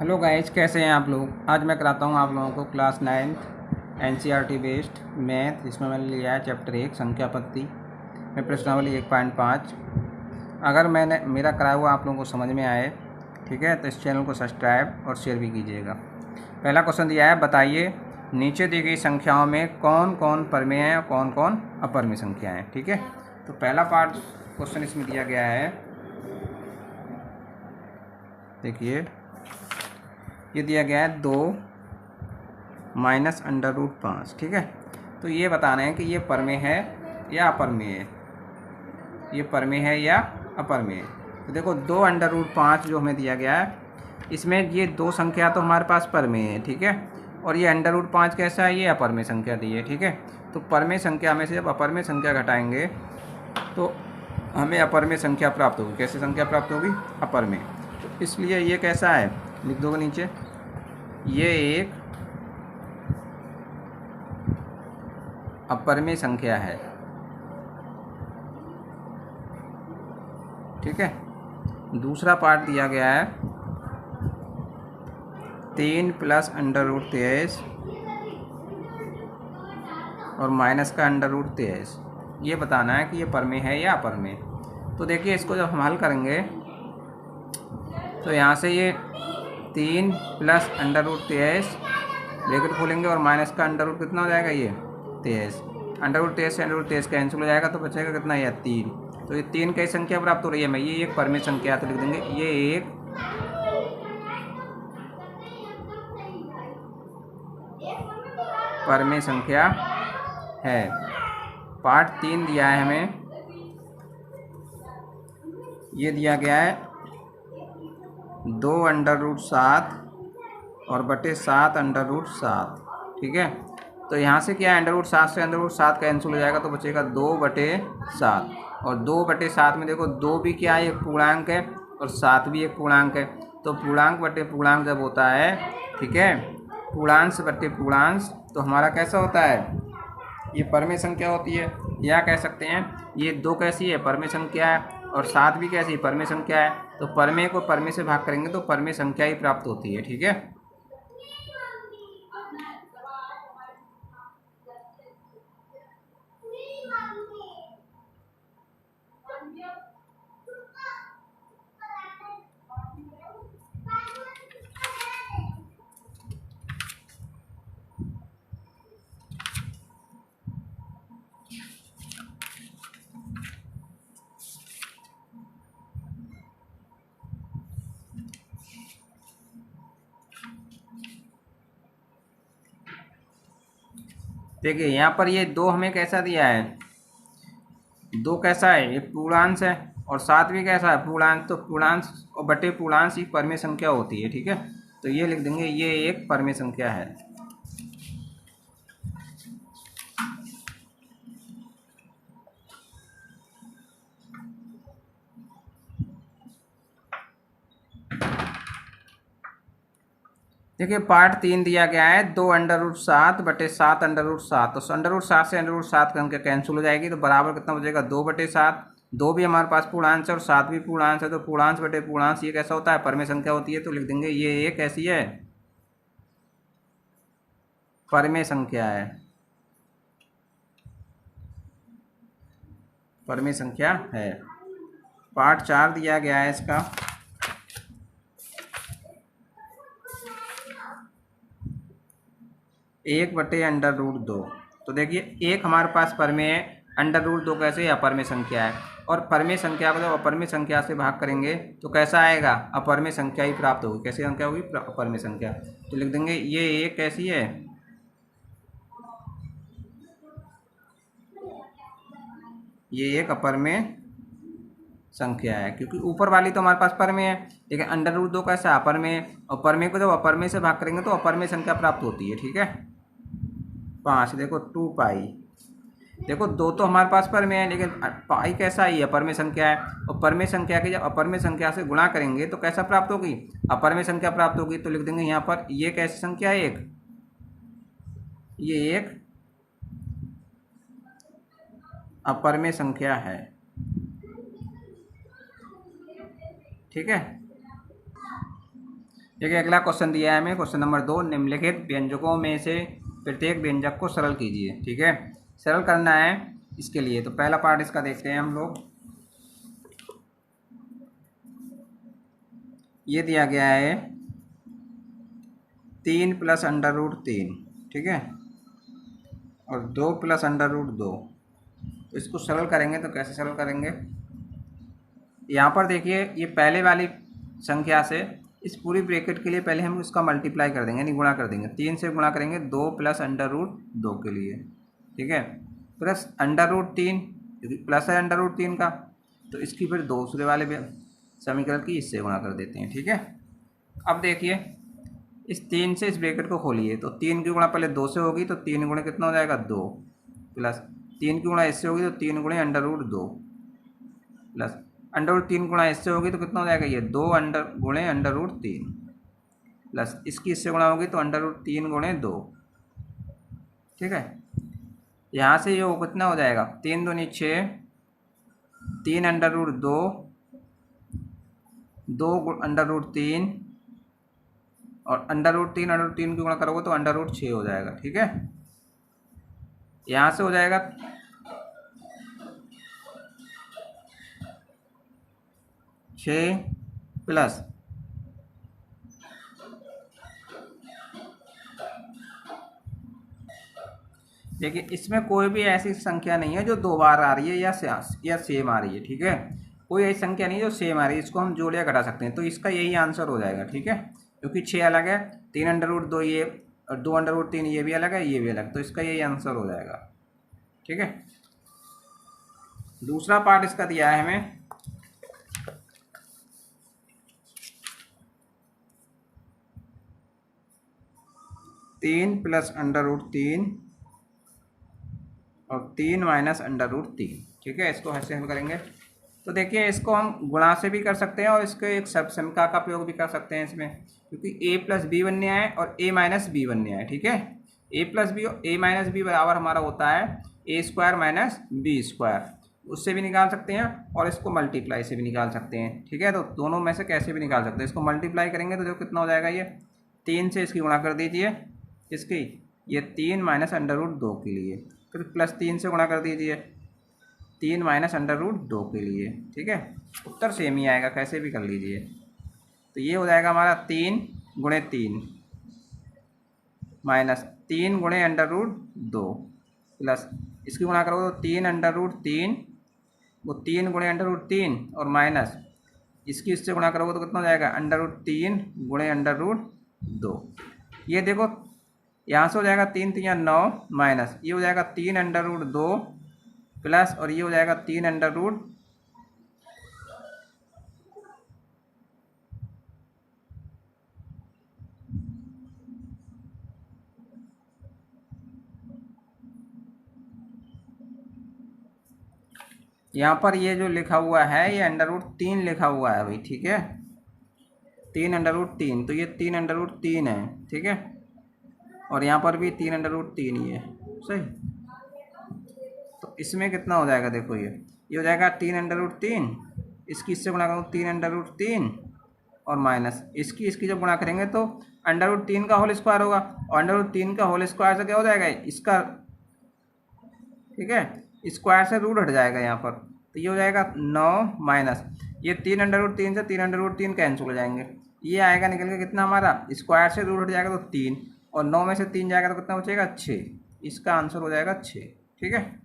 Hello guys, कैसे हैं आप लोग। आज मैं कराता हूँ आप लोगों को class 9th NCERT based math, जिसमें मैंने लिया है चैप्टर 1 संख्या पत्ती में प्रश्नावली 1.5। अगर मेरा कराया हुआ आप लोगों को समझ में आए, ठीक है, तो इस चैनल को सब्सक्राइब और शेयर भी कीजिएगा। पहला क्वेश्चन दिया है, बताइए नीचे दी गई संख्याओं में कौन कौन परमेय हैं और कौन कौन अपरमेय संख्या हैं। ठीक है, तो पहला पार्ट क्वेश्चन इसमें दिया गया है, देखिए ये दिया गया है 2 - √5। ठीक है, तो ये बताना है कि ये परमेय है या अपरमेय है, ये परमेय है या अपरमेय है। तो देखो 2 √5 जो हमें दिया गया है, इसमें ये दो संख्या तो हमारे पास परमेय है, ठीक है, और ये √5 कैसा है, ये अपरमेय संख्या दी है। ठीक है, तो परमेय संख्या में से जब अपरमेय संख्या घटाएंगे तो हमें अपरमेय संख्या प्राप्त होगी। कैसे संख्या प्राप्त होगी? अपरमेय। तो इसलिए ये कैसा है, लिख दोगे नीचे, ये एक अपरमेय संख्या है। ठीक है, दूसरा पार्ट दिया गया है 3 + √23 और माइनस का √23। ये बताना है कि ये परमेय है या अपरमेय। तो देखिए इसको जब हम हल करेंगे तो यहाँ से ये 3 + √23 ब्रैकेट खोलेंगे और माइनस का √ कितना हो जाएगा, ये 23। √23 से √23 कैंसिल हो जाएगा तो बचेगा कितना, यह 3। तो ये 3 कई संख्या प्राप्त हो रही है हमें, ये एक परमेय संख्या, तो लिख देंगे ये एक परमेय संख्या है। पार्ट 3 दिया है हमें, ये दिया गया है 2 √7 और बटे 7 √7। ठीक है, तो यहाँ से क्या है, √7 से √7 कैंसिल हो जाएगा तो बचेगा 2/7। और 2/7 में देखो 2 भी क्या है, एक पूर्णांक है, और 7 भी एक पूर्णांक है। तो पूर्णांक बटे पूर्णांक जब होता है, ठीक है, पूर्णांश बटे पूर्णांश, तो हमारा कैसा होता है, ये परमेय संख्या होती है। या कह सकते हैं ये 2 कैसी है, परमेय संख्या है, और 7 भी कैसी, परमेय संख्या है। तो परमेय को परमेय से भाग करेंगे तो परमेय संख्या ही प्राप्त होती है। ठीक है, देखिए यहाँ पर ये 2 हमें कैसा दिया है, 2 कैसा है, ये पूर्णांश है, और 7 भी कैसा है, पूर्णांश। तो पूर्णांश और बटे पूर्णांश ही परमेय संख्या होती है। ठीक है, तो ये लिख देंगे ये एक परमेय संख्या है। देखिए पार्ट 3 दिया गया है 2 √7 बटे 7 √7। तो √7 से √7 करके कैंसिल हो जाएगी, तो बराबर कितना बचेगा, 2/7। 2 भी हमारे पास पूर्णांश है और 7 भी पूर्णांश है, तो पूर्णांश बटे पूर्णांश ये कैसा होता है, परमेय संख्या होती है। तो लिख देंगे ये एक ऐसी है, परमेय संख्या है, परमेय संख्या है। पार्ट 4 दिया गया है इसका, एक बटे √2। तो देखिए एक हमारे पास परमेय है, √2 कैसे, अपरमेय संख्या है, और परमेय संख्या को जब अपरमेय संख्या से भाग करेंगे तो कैसा आएगा, अपरमेय संख्या ही प्राप्त होगी। कैसी संख्या होगी, अपरमेय संख्या। तो लिख देंगे ये एक कैसी है, ये एक अपरमेय संख्या है, क्योंकि ऊपर वाली तो हमारे पास परमेय है, लेकिन √2 कैसा, अपरमेय, और परमेय को जब अपरमेय से भाग करेंगे तो अपरमेय संख्या प्राप्त होती है। ठीक है, 5, देखो 2π, देखो 2 तो हमारे पास परमेय है, लेकिन पाई कैसा ही है, अपरमेय संख्या है, और परमेय संख्या की जब अपरमेय संख्या से गुणा करेंगे तो कैसा प्राप्त होगी, अपरमेय संख्या प्राप्त होगी। तो लिख देंगे यहाँ पर ये कैसी संख्या है, ये एक अपरमेय संख्या है। ठीक है, देखिए अगला क्वेश्चन दिया है हमें, क्वेश्चन नंबर 2, निम्नलिखित व्यंजकों में से प्रत्येक व्यंजक को सरल कीजिए। ठीक है, सरल करना है इसके लिए। तो पहला पार्ट इसका देखते हैं हम लोग। ये दिया गया है 3 + √3, ठीक है, और 2 + √2। तो इसको सरल करेंगे तो कैसे सरल करेंगे, यहाँ पर देखिए ये पहले वाली संख्या से इस पूरी ब्रैकेट के लिए पहले हम इसका मल्टीप्लाई कर देंगे, यानी गुणा कर देंगे। 3 से गुणा करेंगे 2 + √2 के लिए, ठीक है, प्लस √3, प्लस है √3 का, तो इसकी फिर दूसरे वाले समीकरण की इससे गुणा कर देते हैं। ठीक है, अब देखिए इस 3 से इस ब्रैकेट को खोलिए, तो 3 की गुणा पहले 2 से होगी, तो 3 गुणे कितना हो जाएगा 2, प्लस 3 की गुणा इससे होगी तो 3 गुणे √2, प्लस √3 गुणा इससे होगी तो कितना हो जाएगा ये 2 गुणे √3, प्लस इसकी इससे गुणा होगी तो √3 गुणे 2। ठीक है, यहाँ से ये कितना हो जाएगा 3 दूनी 6, 3 √2, 2 √3, और √3 की गुणा करोगे तो √6 हो जाएगा। ठीक है, यहाँ से हो जाएगा 6 प्लस देखिए इसमें कोई भी ऐसी संख्या नहीं है जो 2 बार आ रही है या सेम आ रही है। ठीक है, कोई ऐसी संख्या नहीं है जो सेम आ रही है, इसको हम जोड़ या घटा सकते हैं। तो इसका यही आंसर हो जाएगा। ठीक है, क्योंकि 6 अलग है, 3 √2 ये, और 2 √3 ये भी अलग है, ये भी अलग, तो इसका यही आंसर हो जाएगा। ठीक है, दूसरा पार्ट इसका दिया है हमें, तीन प्लस √3 और 3 माइनस √3। ठीक है, इसको ऐसे हल करेंगे। तो देखिए इसको हम गुणा से भी कर सकते हैं और इसके एक सब समीकरण का प्रयोग भी कर सकते हैं इसमें, क्योंकि a + b बनने आए और a - b बनने आए। ठीक है, a + b और a - b बराबर हमारा होता है a² - b², उससे भी निकाल सकते हैं और इसको मल्टीप्लाई से भी निकाल सकते हैं। ठीक है, तो दोनों में से कैसे भी निकाल सकते हैं। इसको मल्टीप्लाई करेंगे तो जो कितना हो जाएगा, ये 3 से इसकी गुणा कर दीजिए, इसकी ये 3 माइनस √2 के लिए, फिर प्लस 3 से गुणा कर दीजिए 3 माइनस √2 के लिए। ठीक है, उत्तर सेम ही आएगा, कैसे भी कर लीजिए। तो ये हो जाएगा हमारा 3 गुणे 3 माइनस 3 गुणे √2, प्लस इसकी गुणा करोगे तो 3 √3, वो 3 गुणे √3, और माइनस इसकी इससे गुणा करोगे तो कितना हो जाएगा √3 गुणे √2। ये देखो यहाँ से हो जाएगा 3 × 3 = 9, माइनस ये हो जाएगा 3 √2, प्लस और ये हो जाएगा 3 √ यहाँ पर ये जो लिखा हुआ है ये √3 लिखा हुआ है भाई। ठीक है, 3 √3, तो ये 3 √3 है। ठीक है, और यहाँ पर भी 3 √3 ही है, सही। तो इसमें कितना हो जाएगा, देखो ये हो जाएगा 3 √3, इसकी इससे गुणा करूँ 3 √3, और माइनस इसकी जब गुणा करेंगे तो √3 का होल स्क्वायर होगा, और √3 का होल स्क्वायर से क्या हो जाएगा इसका, ठीक है, स्क्वायर से रूट हट जाएगा यहाँ पर, तो ये हो जाएगा 9, माइनस ये 3 √3 से 3 √3 कैंसिल हो जाएंगे, ये आएगा निकल के कितना हमारा, स्क्वायर से रूट हट जाएगा तो 3, और 9 में से 3 जाएगा तो कितना बचेगा 6। इसका आंसर हो जाएगा 6। ठीक है,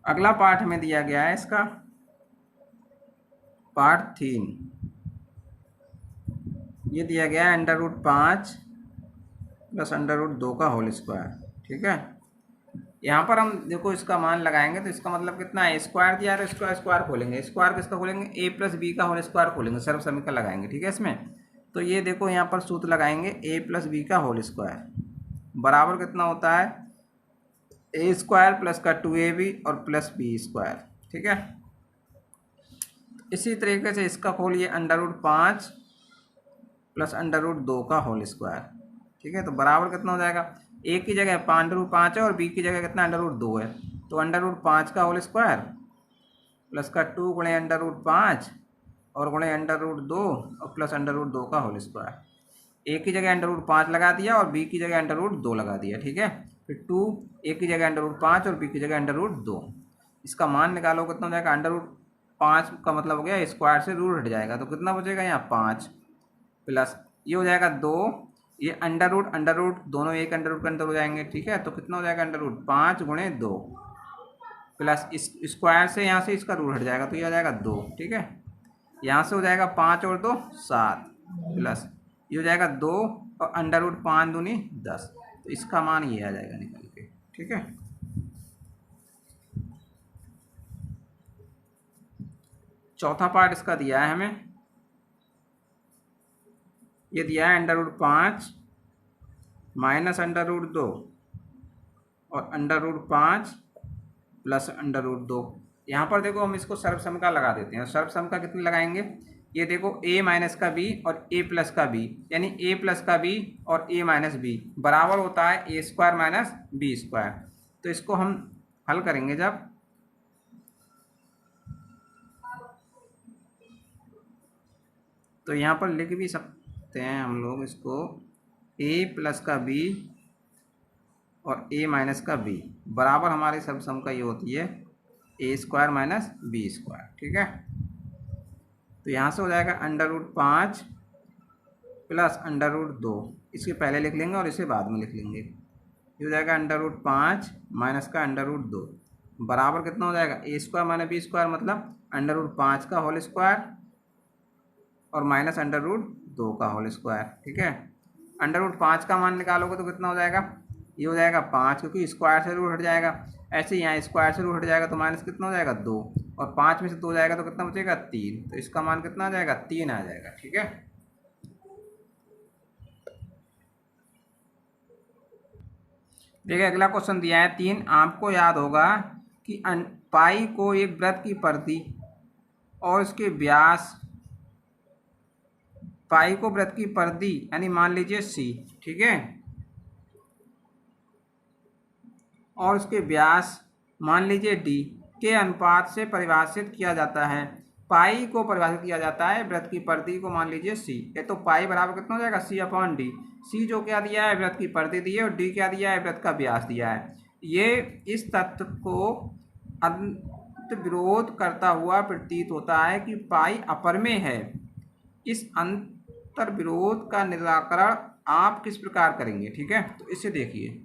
अगला पार्ट हमें दिया गया है इसका पार्ट 3। ये दिया गया है √5 + √2 का होल स्क्वायर। ठीक है, यहाँ पर हम देखो इसका मान लगाएंगे तो इसका मतलब कितना है, स्क्वायर दिया है, इसका स्क्वायर खोलेंगे, स्क्वायर किसका खोलेंगे, a + b का होल स्क्वायर खोलेंगे, सर्व समीकरण लगाएंगे। ठीक है, इसमें तो ये देखो यहाँ पर सूत्र लगाएंगे a + b का होल स्क्वायर बराबर कितना होता है a² + 2ab और +b²। ठीक है, इसी तरीके से इसका खोलिए √5 + √2 का होल स्क्वायर। ठीक है, तो बराबर कितना हो जाएगा, a की जगह √5 है और b की जगह कितना √2 है, तो √5 का होल स्क्वायर प्लस का 2 गुणे √5 और गुणे अंडर रूट 2 और प्लस अंडर रूट 2 का होल स्क्वायर। ए की जगह अंडर रूट 5 लगा दिया और बी की जगह अंडर रूट 2 लगा दिया, ठीक है। फिर 2 ए की जगह अंडर रूट 5 और बी की जगह अंडर रूट 2। इसका मान निकालो कितना हो जाएगा, अंडर रूट 5 का मतलब हो गया स्क्वायर से रूट हट जाएगा तो कितना बचेगा यहाँ 5 प्लस ये हो जाएगा 2, ये अंडर रूट दोनों एक अंडर रूट के अंदर हो जाएंगे, ठीक है। तो कितना हो जाएगा अंडर रूट 5 गुणे 2 प्लस इस स्क्वायर से यहाँ से इसका रूट हट जाएगा तो ये हो जाएगा 2, ठीक है। यहाँ से हो जाएगा 5 और 2 7 प्लस ये हो जाएगा 2 और अंडर रूट 5 दूनी 10। तो इसका मान ये आ जाएगा निकल के, ठीक है। चौथा पार्ट इसका दिया है हमें, ये दिया है under root 5 minus under root 2 और under root 5 plus under root 2। यहाँ पर देखो हम इसको सर्वसम का लगा देते हैं। सर्वसम का कितने लगाएंगे, ये देखो a माइनस का b और a प्लस का b, यानी a प्लस का b और a माइनस b बराबर होता है a square minus b square. तो इसको हम हल करेंगे जब, तो यहाँ पर लिख भी सकते हैं हम लोग इसको a प्लस का b और a माइनस का b बराबर हमारे सर्वसम का ये होती है a square minus b square, ठीक है। तो यहाँ से हो जाएगा under root 5 plus under root 2, इसके पहले लिख लेंगे और इसे बाद में लिख लेंगे। ये हो जाएगा अंडर रूट 5 माइनस का अंडर रूट 2 बराबर कितना हो जाएगा a square minus b square, मतलब अंडर रूट 5 का होल स्क्वायर और माइनस अंडर रूट 2 का होल स्क्वायर, ठीक है। अंडर रूट 5 का मान निकालोगे तो कितना हो जाएगा, ये हो जाएगा 5 क्योंकि स्क्वायर से रूट हट जाएगा। ऐसे यहाँ स्क्वायर से रूट हट जाएगा तो माइनस कितना हो जाएगा 2 और 5 में से 2 जाएगा तो कितना बचेगा 3। तो इसका मान कितना आ जाएगा 3 आ जाएगा, ठीक है। देखिए अगला क्वेश्चन दिया है 3। आपको याद होगा कि पाई को एक वृत्त की परिधि और इसके व्यास, पाई को वृत्त की परिधि यानी मान लीजिए c, ठीक है, और उसके व्यास मान लीजिए d के अनुपात से परिभाषित किया जाता है। पाई को परिभाषित किया जाता है वृत्त की परिधि को मान लीजिए c है, तो पाई बराबर कितना हो जाएगा c अपॉन डी। c जो क्या दिया है वृत्त की परिधि दी है और d क्या दिया है वृत्त का व्यास दिया है। ये इस तथ्य को अंत विरोध करता हुआ प्रतीत होता है कि पाई अपरमेय है। इस अंतर विरोध का निराकरण आप किस प्रकार करेंगे, ठीक है। तो इसे देखिए,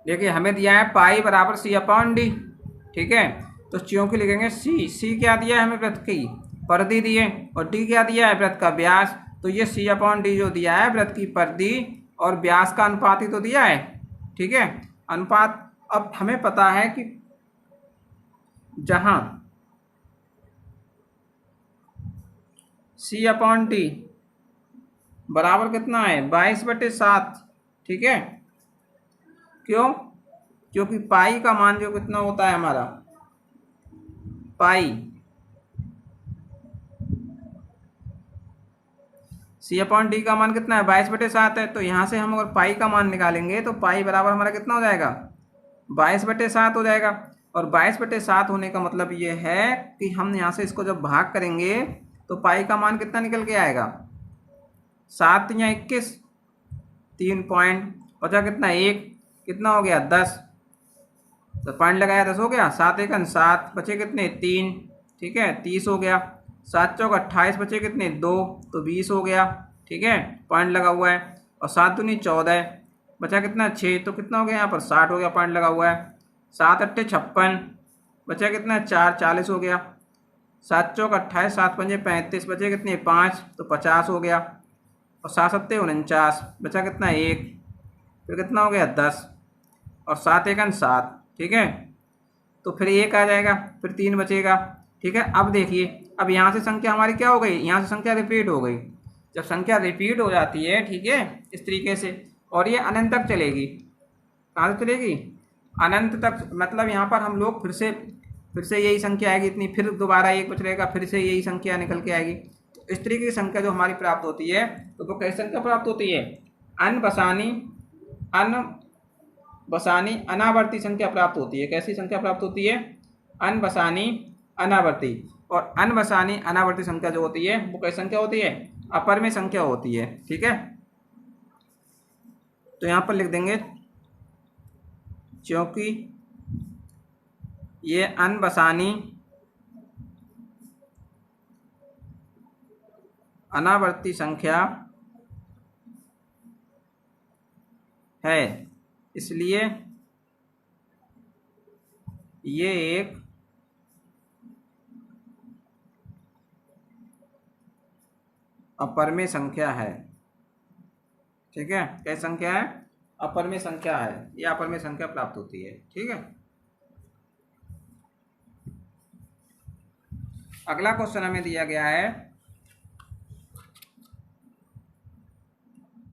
देखिए हमें दिया है पाई बराबर सी अपॉन डी, ठीक है। तो क्योंकि लिखेंगे सी क्या दिया है हमें वृत्त की परिधि दी है और डी क्या दिया है वृत्त का व्यास। तो ये सी अपॉन डी जो दिया है वृत्त की परिधि और व्यास का अनुपात ही तो दिया है, ठीक है। अनुपात अब हमें पता है कि जहां सी अपॉन डी बराबर कितना है 22/7, ठीक है। क्यों, क्योंकि पाई का मान जो कितना होता है हमारा, पाई सी अपॉन डी का मान कितना है 22/7 है। तो यहाँ से हम अगर पाई का मान निकालेंगे तो पाई बराबर हमारा कितना हो जाएगा 22/7 हो जाएगा। और 22/7 होने का मतलब ये है कि हम यहाँ से इसको जब भाग करेंगे तो पाई का मान कितना निकल के आएगा 7 या 21, 3 पॉइंट बचा कितना 1, कितना हो गया 10, तो पॉइंट लगाया 10 हो गया, 7 एकन 7 बचे कितने 3, ठीक है 30 हो गया, 7 चौक 28 बचे कितने 2, तो 20 हो गया, ठीक है पॉइंट लगा हुआ है। और 7 दूनी 14 बचा कितना 6, तो कितना हो गया यहाँ पर 60 हो गया, पॉइंट लगा हुआ है। 7 अट्ठे 56 बचा कितना 4, 40 हो गया। 7 चौक 28, 7 पंजे 35 बचे कितने 5, तो 50 हो गया। और 7 सत्ते 49 बचा कितना 1, फिर कितना हो गया 10 और 7 एकन 7, ठीक है। तो फिर 1 आ जाएगा, फिर 3 बचेगा, ठीक है। अब देखिए अब यहाँ से संख्या हमारी क्या हो गई, यहाँ से संख्या रिपीट हो गई। जब संख्या रिपीट हो जाती है, ठीक है इस तरीके से, और ये अनंत तक चलेगी, कहाँ से चलेगी अनंत तक, मतलब यहाँ पर हम लोग फिर से यही संख्या आएगी इतनी, फिर दोबारा 1 बच रहेगा, फिर से यही संख्या निकल के आएगी। इस तरीके की संख्या जो हमारी प्राप्त होती है तो वो कैसी संख्या प्राप्त होती है? अनबसानी अनावर्ती संख्या प्राप्त होती है। कैसी संख्या प्राप्त होती है? अनबसानी अनावर्ती। और अनबसानी अनावर्ती संख्या जो होती है वो कैसी संख्या होती है? अपरिमेय संख्या होती है। ठीक है, तो यहाँ पर लिख देंगे क्योंकि ये अनबसानी अनावर्ती संख्या है, इसलिए ये एक अपरिमेय संख्या है। ठीक है, कैसी संख्या है? अपरिमेय संख्या है। ये अपरिमेय संख्या प्राप्त होती है। ठीक है, अगला क्वेश्चन हमें दिया गया है